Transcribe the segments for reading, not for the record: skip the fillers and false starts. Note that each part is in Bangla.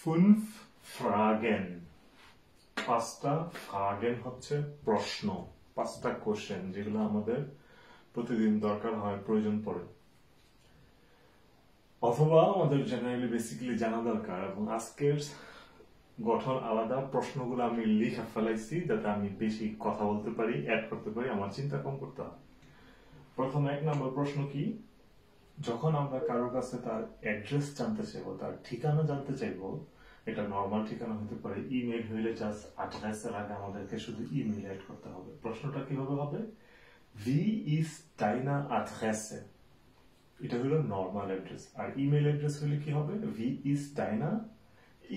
5 Fragen পাঁচটা ফ্রাগেন হচ্ছে প্রশ্ন, পাঁচটা কোশ্চেন যেগুলো আমাদের প্রতিদিন দরকার হয়, প্রয়োজন পড়ে, অথবা আমাদের জেনারেলি বেসিক্যালি জানা দরকার। এবং আজকের গঠন আলাদা, প্রশ্নগুলো আমি লিখে ফেলাইছি যাতে আমি বেশি কথা বলতে পারি, অ্যাড করতে পারি, আমার চিন্তা কম করতে হয়। প্রথম 1 নম্বর প্রশ্ন কি, যখন আমরা কারোর কাছে তার অ্যাড্রেস জানতে চাইবো, তার ঠিকানা জানতে চাইবো, এটা নরমাল ঠিকানা হতে পারে, ইমেল হইলে জাস্ট অ্যাড্রেসের আগে আমাদেরকে শুধু ইমেল অ্যাড করতে হবে। প্রশ্নটা কিভাবে হবে, ভি ইজ deine Adresse, এটা হলো নরমাল অ্যাড্রেস। আর ইমেল অ্যাড্রেস হলে কি হবে, V is deine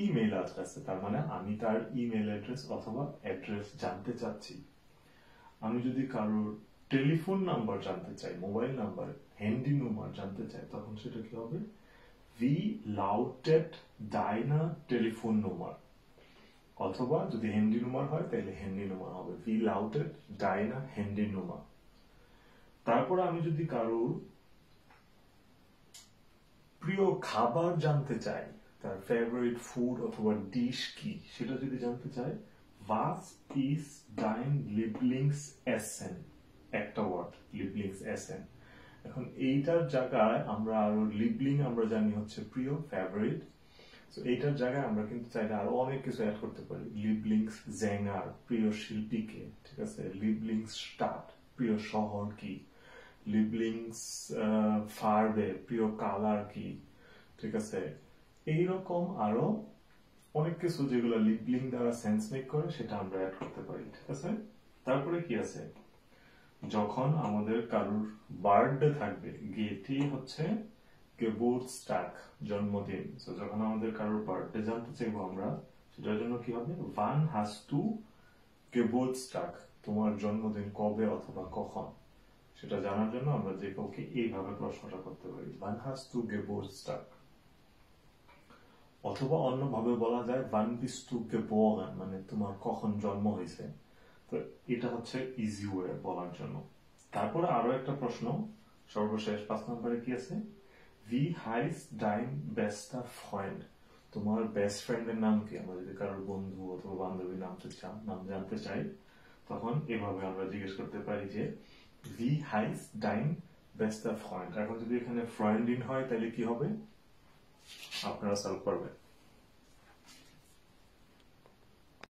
email address, তার মানে আমি তার ইমেল অ্যাড্রেস অথবা অ্যাড্রেস জানতে চাচ্ছি। আমি যদি কারোর টেলিফোন নাম্বার জানতে চাই, মোবাইল নাম্বার, হ্যান্ডি নাম্বার জানতে চাই, তখন সেটা কি হবে, ভি lautet deine Telefonnummer, অথবা যদি হ্যান্ডি নাম্বার হয় তাহলে হ্যান্ডি নাম্বার হবে, ভি lautet deine Handynummer। তারপর আমি যদি কারোর প্রিয় খাবার জানতে চাই, তার ফেভারিট ফুড অথবা ডিশ কি, সেটা যদি জানতে চাই, was ist dein Lieblingsessen, একটা ওয়ার্ড, Lieblingsessen। এখন এইটার জায়গায় আমরা আরো লিবলিং আমরা জানি হচ্ছে প্রিয়, ফেভারিট, তো এইটার জায়গায় আমরা কিন্তু চাইলে আরো অনেক কিছু অ্যাড করতে পারি, লিবলিংস জেঙ্গার, প্রিয় শিল্পীকে, ঠিক আছে, লিবলিংস স্টাড, প্রিয় শহর কি, লিবলিংস ফার্বে, প্রিয় কালার কি, ঠিক আছে, এইরকম আরো অনেক কিছু যেগুলো লিবলিং দ্বারা সেন্স মেক করে সেটা আমরা অ্যাড করতে পারি, ঠিক আছে। তারপরে কি আছে, যখন আমাদের কারোর বার্থডে থাকবে, গেটি হচ্ছে Geburtstag, জন্মদিন, তো যখন আমাদের কারোর বার্থডে জানতে চাইবো আমরা, সেটার জন্য কি হবে, wann hast du Geburtstag, তোমার জন্মদিন কবে অথবা কখন, সেটা জানার জন্য আমরা যে কাউকে এইভাবে প্রশ্নটা করতে পারি, wann hast du Geburtstag। অথবা অন্যভাবে বলা যায় wann bist du geboren, মানে তোমার কখন জন্ম হয়েছে। তো এটা হচ্ছে ইজি ওয়ে বলার জন্য। তারপরে আরো একটা প্রশ্ন, সর্বশেষ 5 নম্বরে কি আছে, wie heißt dein bester Freund, তোমার বেস্ট ফ্রেন্ডের নাম কি। আমরা যদি কারোর বন্ধু অথবা বান্ধবীর নাম জানতে চাই, তখন এভাবে আমরা জিজ্ঞেস করতে পারি যে wie heißt dein bester Freund। এখন যদি এখানে ফ্রেন্ডিন হয় তাহলে কি হবে, আপনারা সলভ করবেন।